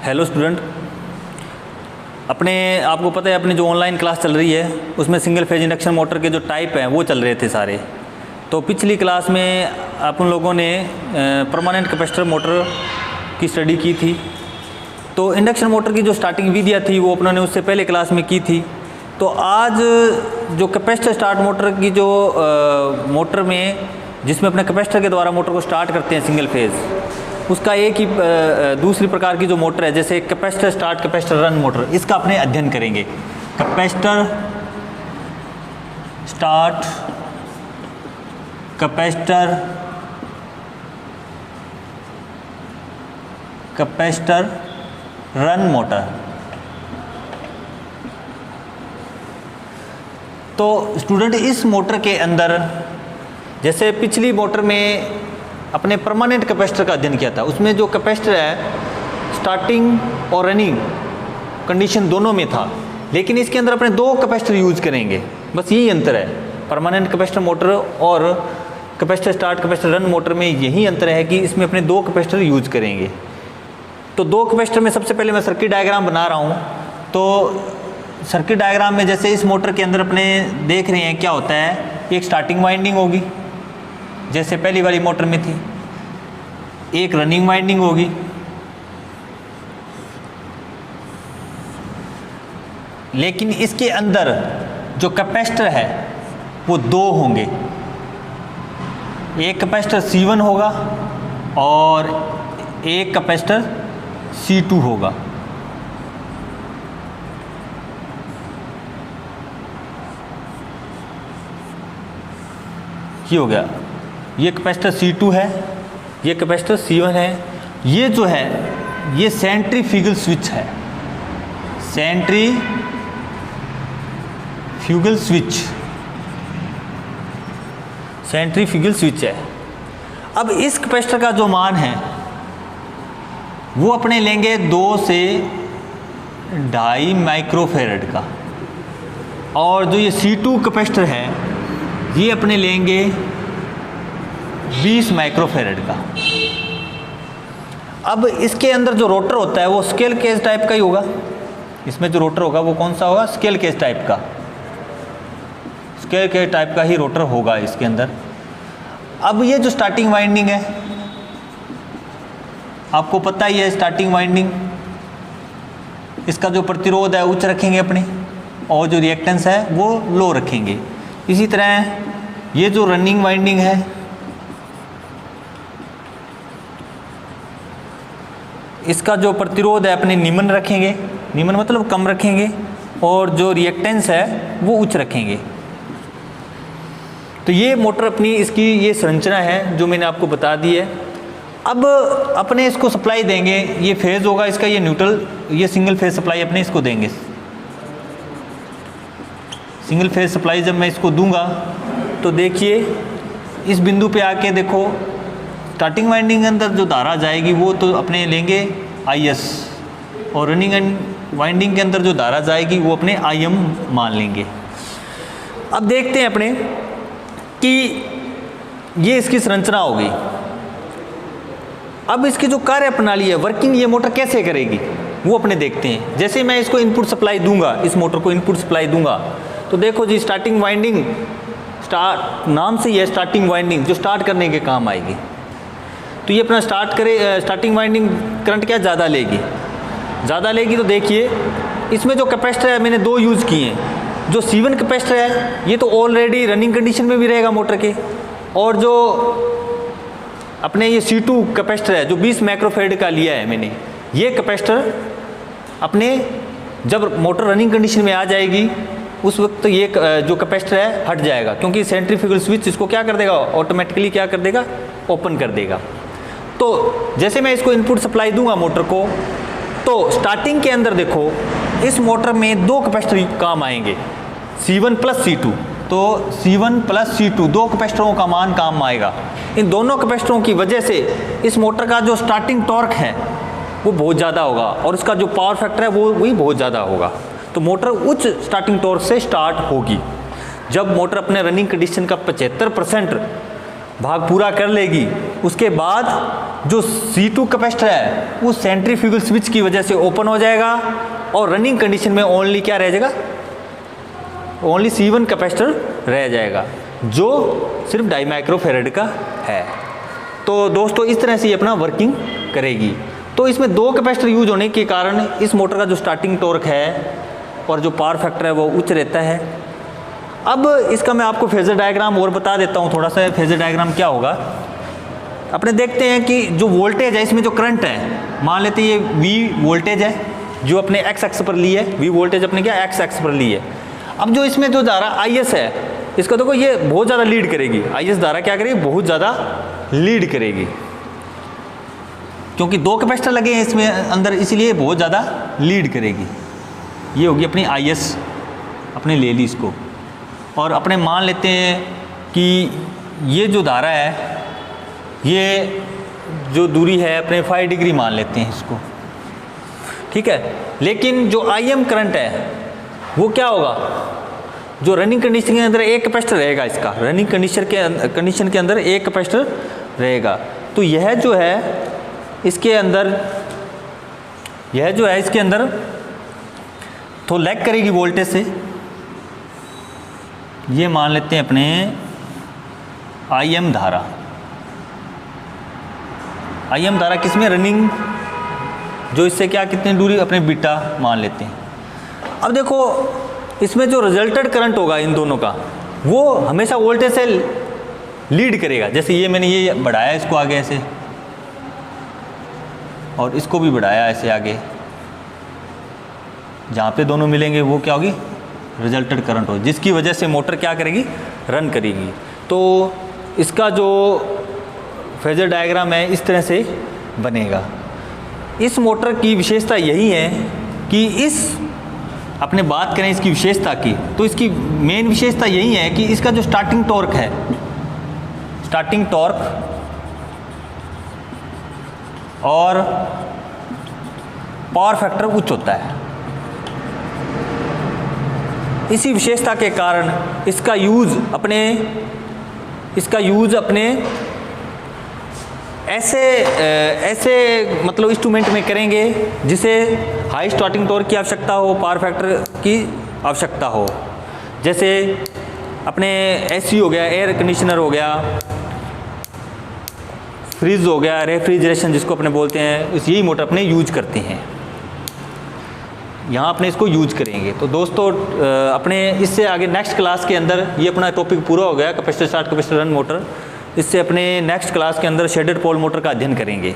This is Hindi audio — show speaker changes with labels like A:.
A: हेलो स्टूडेंट, आपको पता है अपनी जो ऑनलाइन क्लास चल रही है उसमें सिंगल फेज इंडक्शन मोटर के जो टाइप हैं वो चल रहे थे सारे। तो पिछली क्लास में अपन लोगों ने परमानेंट कैपेसिटर मोटर की स्टडी की थी। तो इंडक्शन मोटर की जो स्टार्टिंग विधियाँ थी वो अपनों ने उससे पहले क्लास में की थी। तो आज जो कैपेसिटर स्टार्ट मोटर की जो मोटर में जिसमें अपने कैपेसिटर के द्वारा मोटर को स्टार्ट करते हैं सिंगल फेज़, उसका एक ही दूसरी प्रकार की जो मोटर है जैसे capacitor start capacitor run motor, इसका अपने अध्ययन करेंगे। Capacitor start capacitor run motor. तो स्टूडेंट इस मोटर के अंदर जैसे पिछली मोटर में अपने परमानेंट कैपेसिटर का अध्ययन किया था, उसमें जो कैपेसिटर है स्टार्टिंग और रनिंग कंडीशन दोनों में था, लेकिन इसके अंदर अपने दो कैपेसिटर यूज करेंगे, बस यही अंतर है। परमानेंट कैपेसिटर मोटर और capacitor start capacitor run motor में यही अंतर है कि इसमें अपने दो कैपेसिटर यूज करेंगे। तो दो कैपेसिटर में सबसे पहले मैं सर्किट डायग्राम बना रहा हूँ। तो सर्किट डायग्राम में जैसे इस मोटर के अंदर अपने देख रहे हैं क्या होता है, एक स्टार्टिंग वाइंडिंग होगी जैसे पहली वाली मोटर में थी, एक रनिंग वाइंडिंग होगी, लेकिन इसके अंदर जो कैपेसिटर है वो दो होंगे। एक कैपेसिटर C1 होगा और एक कैपेसिटर C2 होगा। ये हो गया, ये कैपेसिटर C2 है, ये कैपेसिटर C1 है। ये जो है ये सेंट्रीफ्यूगल स्विच है, सेंट्रीफ्यूगल स्विच है। अब इस कैपेसिटर का जो मान है वो अपने लेंगे 2 से 2.5 माइक्रोफेरेड का, और जो ये C2 कैपेसिटर है ये अपने लेंगे 20 माइक्रोफेरेड का। अब इसके अंदर जो रोटर होता है वो स्केल केज टाइप का ही होगा। इसमें जो रोटर होगा वो कौन सा होगा, स्केल केज टाइप का, स्केल केज टाइप का ही रोटर होगा इसके अंदर। अब ये जो स्टार्टिंग वाइंडिंग है आपको पता ही है, स्टार्टिंग वाइंडिंग इसका जो प्रतिरोध है उच्च रखेंगे अपने, और जो रिएक्टेंस है वो लो रखेंगे। इसी तरह ये जो रनिंग वाइंडिंग है इसका जो प्रतिरोध है अपने निम्न रखेंगे, निम्न मतलब कम रखेंगे, और जो रिएक्टेंस है वो उच्च रखेंगे। तो ये मोटर अपनी इसकी ये संरचना है जो मैंने आपको बता दी है। अब अपने इसको सप्लाई देंगे, ये फेज़ होगा इसका, ये न्यूट्रल, ये सिंगल फेज सप्लाई अपने इसको देंगे। सिंगल फेज सप्लाई जब मैं इसको दूंगा तो देखिए इस बिंदु पे आके देखो स्टार्टिंग वाइंडिंग के अंदर जो धारा जाएगी वो तो अपने लेंगे IS, और रनिंग वाइंडिंग के अंदर जो धारा जाएगी वो अपने IM मान लेंगे। अब देखते हैं अपने कि ये इसकी संरचना होगी। अब इसकी जो कार्य प्रणाली है, वर्किंग ये मोटर कैसे करेगी वो अपने देखते हैं। जैसे मैं इसको इनपुट सप्लाई दूंगा, इस मोटर को इनपुट सप्लाई दूंगा, तो देखो जी स्टार्टिंग वाइंडिंग, नाम से ही है स्टार्टिंग वाइंडिंग, जो स्टार्ट करने के काम आएगी। तो ये अपना स्टार्टिंग वाइंडिंग करंट क्या ज़्यादा लेगी। तो देखिए इसमें जो कैपेसिटर है मैंने दो यूज़ किए हैं। जो C1 कैपेसिटर है ये तो ऑलरेडी रनिंग कंडीशन में भी रहेगा मोटर के, और जो अपने ये C2 कैपेसिटर है जो 20 माइक्रोफेरेड का लिया है मैंने, ये कैपेसिटर अपने जब मोटर रनिंग कंडीशन में आ जाएगी उस वक्त ये जो कैपेसिटर है हट जाएगा, क्योंकि सेंट्रीफ्यूगल स्विच इसको क्या कर देगा, ऑटोमेटिकली क्या कर देगा, ओपन कर देगा। तो जैसे मैं इसको इनपुट सप्लाई दूंगा मोटर को, तो स्टार्टिंग के अंदर देखो इस मोटर में दो कैपेसिटर काम आएंगे, C1 प्लस C2। तो C1 प्लस C2 दो कैपेसिटरों का मान काम आएगा। इन दोनों कैपेसिटरों की वजह से इस मोटर का जो स्टार्टिंग टॉर्क है वो बहुत ज़्यादा होगा, और उसका जो पावर फैक्टर है वो भी बहुत ज़्यादा होगा। तो मोटर उच्च स्टार्टिंग टॉर्क से स्टार्ट होगी। जब मोटर अपने रनिंग कंडीशन का 75% भाग पूरा कर लेगी, उसके बाद जो C2 कैपेसिटर है वो सेंट्रीफ्यूगल स्विच की वजह से ओपन हो जाएगा और रनिंग कंडीशन में ओनली क्या रह जाएगा, ओनली C1 कैपेसिटर रह जाएगा जो सिर्फ डाई माइक्रोफेरेड का है। तो दोस्तों इस तरह से ये अपना वर्किंग करेगी। तो इसमें 2 कैपेसिटर यूज होने के कारण इस मोटर का जो स्टार्टिंग टॉर्क है और जो पावर फैक्टर है वो उच्च रहता है। अब इसका मैं आपको फेजर डायग्राम और बता देता हूँ थोड़ा सा। फेजर डायग्राम क्या होगा, अपने देखते हैं कि जो वोल्टेज है इसमें जो करंट है, मान लेते हैं ये V वोल्टेज है जो अपने x एक्स पर ली है, V वोल्टेज अपने क्या x एक्स पर ली है। अब जो इसमें जो धारा IS है इसका देखो ये बहुत ज़्यादा लीड करेगी। IS धारा क्या करेगी, बहुत ज़्यादा लीड करेगी क्योंकि 2 कैपेसिटर लगे हैं इसमें अंदर, इसीलिए बहुत ज़्यादा लीड करेगी। ये होगी अपनी IS, अपने ले ली इसको। और अपने मान लेते हैं कि ये जो धारा है ये जो दूरी है अपने 5 डिग्री मान लेते हैं इसको, ठीक है। लेकिन जो IM करंट है वो क्या होगा, जो रनिंग कंडीशन के अंदर 1 कैपेसिटर रहेगा, इसका रनिंग कंडीशन के अंदर 1 कैपेसिटर रहेगा। तो यह जो है इसके अंदर, यह जो है इसके अंदर तो लैग करेगी वोल्टेज से। ये मान लेते हैं अपने IM धारा, IM धारा किसमें, रनिंग, जो इससे क्या कितनी दूरी, अपने बीटा मान लेते हैं। अब देखो इसमें जो रिजल्टेड करंट होगा इन दोनों का वो हमेशा वोल्टेज से लीड करेगा। जैसे ये मैंने ये बढ़ाया इसको आगे ऐसे और इसको भी बढ़ाया ऐसे आगे, जहाँ पे दोनों मिलेंगे वो क्या होगी, रिजल्टेड करंट हो, जिसकी वजह से मोटर क्या करेगी, रन करेगी। तो इसका जो फेजर डायग्राम है इस तरह से बनेगा। इस मोटर की विशेषता यही है कि इस, अपने बात करें इसकी विशेषता की, तो इसकी मेन विशेषता यही है कि इसका जो स्टार्टिंग टॉर्क है, स्टार्टिंग टॉर्क और पावर फैक्टर उच्च होता है। इसी विशेषता के कारण इसका यूज़ अपने ऐसे मतलब इंस्ट्रूमेंट में करेंगे जिसे हाई स्टार्टिंग टॉर्क की आवश्यकता हो, पावर फैक्टर की आवश्यकता हो। जैसे अपने AC हो गया, एयर कंडीशनर हो गया, फ्रिज हो गया, रेफ्रिजरेशन जिसको अपने बोलते हैं, यही मोटर अपने यूज करते हैं। यहाँ अपने इसको यूज करेंगे। तो दोस्तों अपने इससे आगे नेक्स्ट क्लास के अंदर ये अपना टॉपिक पूरा हो गया, capacitor start capacitor run motor. इससे अपने नेक्स्ट क्लास के अंदर शेडेड पोल मोटर का अध्ययन करेंगे।